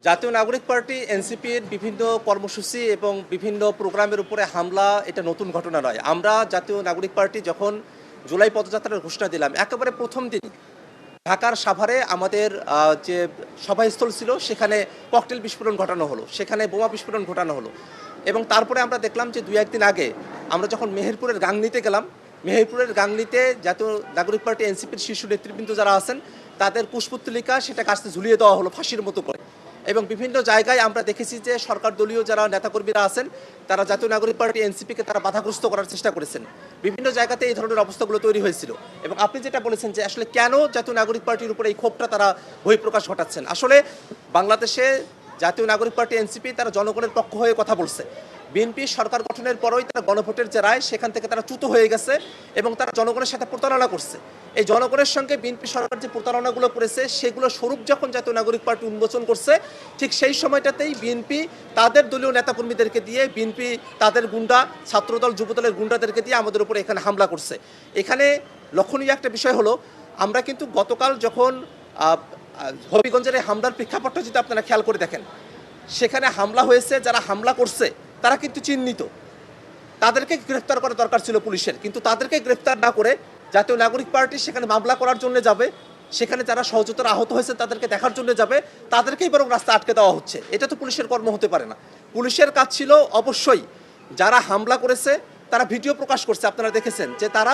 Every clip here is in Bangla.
জাতীয় নাগরিক পার্টি এনসিপির বিভিন্ন কর্মসূচি এবং বিভিন্ন প্রোগ্রামের উপরে হামলা এটা নতুন ঘটনা নয়। আমরা জাতীয় নাগরিক পার্টি যখন জুলাই পদযাত্রার ঘোষণা দিলাম, একেবারে প্রথম দিন ঢাকার সাভারে আমাদের যে সভাস্থল ছিল সেখানে ককটেল বিস্ফোরণ ঘটানো হলো, সেখানে বোমা বিস্ফোরণ ঘটানো হলো। এবং তারপরে আমরা দেখলাম যে দুই একদিন আগে আমরা যখন মেহেরপুরের গাংনীতে গেলাম, মেহেরপুরের গাংনীতে জাতীয় নাগরিক পার্টি এনসিপির শীর্ষ নেতৃবৃন্দ যারা আছেন তাদের পুষ্পতলিকা সেটা কাছে ঝুলিয়ে দেওয়া হলো ফাঁসির মতো করে। এবং বিভিন্ন জায়গায় আমরা দেখেছি যে সরকার দলীয় যারা নেতাকর্মীরা আছেন তারা জাতীয় নাগরিক পার্টি এনসিপিকে তারা বাধাগ্রস্ত করার চেষ্টা করেছেন। বিভিন্ন জায়গাতে এই ধরনের অবস্থাগুলো তৈরি হয়েছিল। এবং আপনি যেটা বলেছেন যে আসলে কেন জাতীয় নাগরিক পার্টির উপরে এই ক্ষোভটা তারা বহিঃপ্রকাশ ঘটাচ্ছেন, আসলে বাংলাদেশে জাতীয় নাগরিক পার্টি এনসিপি তারা জনগণের পক্ষ হয়ে কথা বলছে। বিএনপি সরকার গঠনের পরই তারা গণভোটের যে রায় সেখান থেকে তারা চ্যুত হয়ে গেছে এবং তারা জনগণের সাথে প্রতারণা করছে। এই জনগণের সঙ্গে বিএনপি সরকার যে প্রতারণাগুলো করেছে সেগুলো স্বরূপ যখন জাতীয় নাগরিক পার্টি উন্মোচন করছে, ঠিক সেই সময়টাতেই বিএনপি তাদের দলীয় নেতাকর্মীদেরকে দিয়ে, বিএনপি তাদের গুন্ডা, ছাত্রদল যুবদলের গুন্ডাদেরকে দিয়ে আমাদের উপরে এখানে হামলা করছে। এখানে লক্ষণীয় একটা বিষয় হলো, আমরা কিন্তু গতকাল যখন হবিগঞ্জের এই হামলার প্রেক্ষাপটটা যদি আপনারা খেয়াল করে দেখেন, সেখানে হামলা হয়েছে, যারা হামলা করছে তারা কিন্তু চিহ্নিত, তাদেরকে গ্রেফতার করা দরকার ছিল পুলিশের, কিন্তু তাদেরকে গ্রেফতার না করে জাতীয় নাগরিক পার্টি সেখানে মামলা করার জন্য যাবে, সেখানে যারা সহযোগিতা আহত হয়েছে তাদেরকে দেখার জন্য যাবে, তাদেরকেই বরং রাস্তা আটকে দেওয়া হচ্ছে। এটা তো পুলিশের কর্ম হতে পারে না। পুলিশের কাজ ছিল অবশ্যই যারা হামলা করেছে তারা ভিডিও প্রকাশ করছে, আপনারা দেখেছেন যে তারা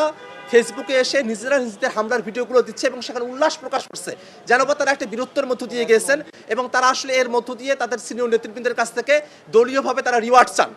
ফেসবুকে এসে নিজেরা নিজেদের হামলার ভিডিওগুলো দিচ্ছে এবং সেখানে উল্লাস প্রকাশ করছে, যেন বা তারা একটা বীরত্বের মধ্য দিয়ে গিয়েছেন এবং তারা আসলে এর মধ্য দিয়ে তাদের সিনিয়র নেতৃবৃন্দের কাছ থেকে দলীয়ভাবে তারা রিওয়ার্ড চান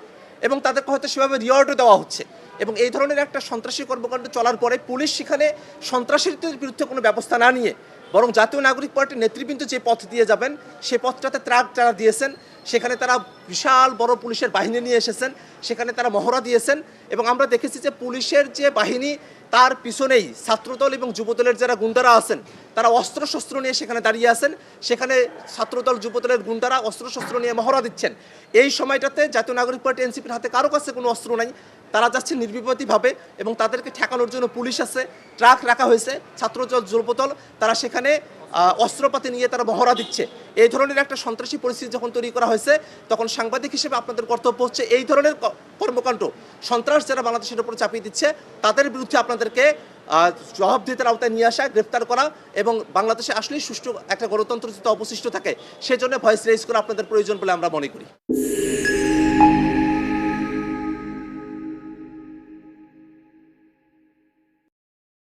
এবং তাদেরকে হয়তো সেভাবে রিওয়ার্ডও দেওয়া হচ্ছে। এবং এই ধরনের একটা সন্ত্রাসী কর্মকাণ্ড চলার পরে পুলিশ সেখানে সন্ত্রাসীদের বিরুদ্ধে কোনো ব্যবস্থা না নিয়ে বরং জাতীয় নাগরিক পার্টির নেতৃবৃন্দ যে পথ দিয়ে যাবেন সে পথটাতে ত্রাগ যারা দিয়েছেন, সেখানে তারা বিশাল বড় পুলিশের বাহিনী নিয়ে এসেছেন, সেখানে তারা মহড়া দিয়েছেন। এবং আমরা দেখেছি যে পুলিশের যে বাহিনী তার পিছনেই ছাত্রদল এবং যুবদলের যারা গুন্ডারা আছেন তারা অস্ত্রশস্ত্র নিয়ে সেখানে দাঁড়িয়ে আছেন, সেখানে ছাত্রদল যুবদলের গুন্ডারা অস্ত্রশস্ত্র নিয়ে মহড়া দিচ্ছেন। এই সময়টাতে জাতীয় নাগরিক পার্টি এনসিপির হাতে কারো কাছে কোনো অস্ত্র নাই, তারা যাচ্ছে নির্বিবাদীভাবে এবং তাদেরকে ঠেকানোর জন্য পুলিশ আছে, ট্রাক রাখা হয়েছে, ছাত্রদল যুবদল তারা সেখানে অস্ত্রপাতি নিয়ে তারা মহড়া দিচ্ছে। এই ধরনের একটা সন্ত্রাসী পরিস্থিতি যখন তৈরি করা হয়েছে, তখন সাংবাদিক হিসেবে আপনাদের কর্তব্য হচ্ছে এই ধরনের কর্মকাণ্ড, সন্ত্রাস যারা বাংলাদেশের উপর চাপিয়ে দিচ্ছে তাদের বিরুদ্ধে আপনাদেরকে জবাবদিহিতার আওতায় নিয়ে আসা, গ্রেফতার করা এবং বাংলাদেশে আসলেই সুষ্ঠু একটা গণতন্ত্র যদি অবশিষ্ট থাকে সেজন্য ভয়েস রেজ করা আপনাদের প্রয়োজন বলে আমরা মনে করি।